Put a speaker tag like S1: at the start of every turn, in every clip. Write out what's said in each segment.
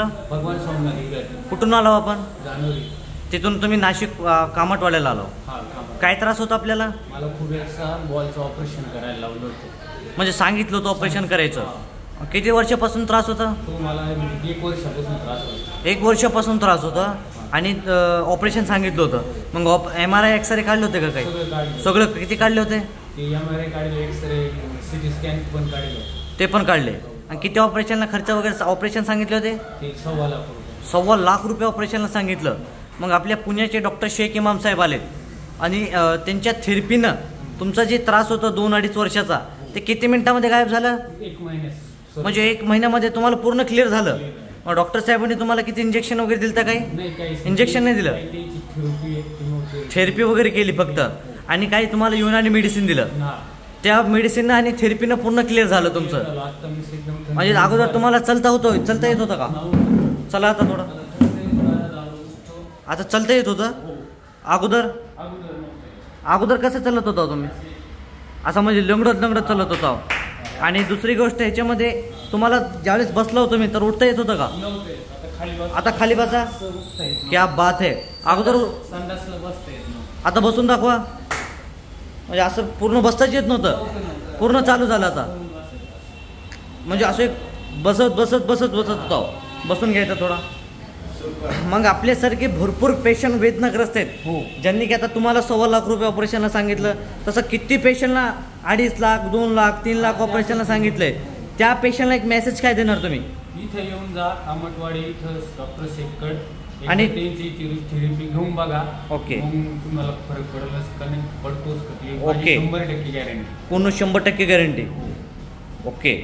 S1: भगवान सोमनाथ.
S2: कुठून आलो आपण?
S1: जानेवारी.
S2: तिथून तुम्ही नाशिक कामटवाड्याला आलो. काय त्रास होता आपल्याला?
S1: मला खूप एकसा बॉलचं ऑपरेशन करायला लावलं होतं.
S2: म्हणजे सांगितलं होतं ऑपरेशन करायचं. किती वर्षापासून त्रास होता?
S1: तो मला 1 वर्षापासून त्रास होता.
S2: 1 वर्षापासून त्रास होता आणि ऑपरेशन सांगितलं होतं. मग MRI एक्सरे काढले होते का काही? सगळं किती काढले होते?
S1: ते MRI काढले, एक्सरे, CT स्कॅन पण काढले.
S2: ते पण काढले. आणि किती ऑपरेशनला खर्च वगैरे ऑपरेशन सांगितले होते?
S1: ते 1.25 लाख रुपये.
S2: 1.25 लाख रुपये ऑपरेशनला सांगितलं. मग आपल्या पुण्याचे डॉक्टर शेख इमाम साहेब आलेत आणि त्यांच्या थेरपीनं तुमचा जे त्रास होता 2-2.5 वर्षाचा ते किती मिनिटामध्ये गायब झालं?
S1: 1 महिन्यात.
S2: म्हणजे 1 महिन्यामध्ये तुम्हाला पूर्ण क्लिअर झालं. मग डॉक्टर साहेबांनी तुम्हाला किती इंजेक्शन वगैरे दिलं तर काही? इंजेक्शन नाही दिलं. थेरपी वगैरे केली फक्त. आणि काही तुम्हाला युनानी मेडिसिन दिलं. त्या मेडिसिन आणि थेरपीनं पूर्ण क्लिअर झालं तुमचं. म्हणजे अगोदर तुम्हाला चलता येत होतं का? चला आता थोडं. आता चलता येत होतं? अगोदर कसं चालत होता तुम्ही? असं म्हणजे लंगडत चालत होता. आणि दुसरी गोष्ट ह्याच्यामध्ये तुम्हाला ज्यावेळेस बसला होतो मी तर उठता येत होतं का? आता खाली बसा. क्या बात आहे. अगोदर आता बसून दाखवा. म्हणजे असं पूर्ण बसताच येत नव्हतं. पूर्ण चालू झालं आता. म्हणजे असं एक बसत होता. बसून घ्यायचं थोडा. मग आपल्यासारखे भरपूर पेशंट वेदनाग्रस्त आहेत. ज्यांनी की आता तुम्हाला 1.25 लाख रुपये ऑपरेशनला सांगितलं तसं किती पेशंटला 2.5 लाख, 2 लाख, 3 लाख ऑपरेशनला सांगितलंय. त्या पेशंटला एक मेसेज काय देणार तुम्ही?
S1: इथं येऊन जा कामटवाडी, इथं डॉक्टर शेखकड
S2: आणि
S1: त्यांची थेरपी घेऊन बघा.
S2: ओके.
S1: तुम्हाला फरक पडतोच.
S2: ओके.
S1: 100% गॅरंटी.
S2: पूर्ण 100% गॅरंटी. ओके.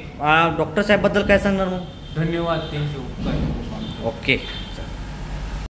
S2: डॉक्टर साहेबबद्दल काय सांगणार मग?
S1: धन्यवाद. त्यांचे उपकार.
S2: ओके.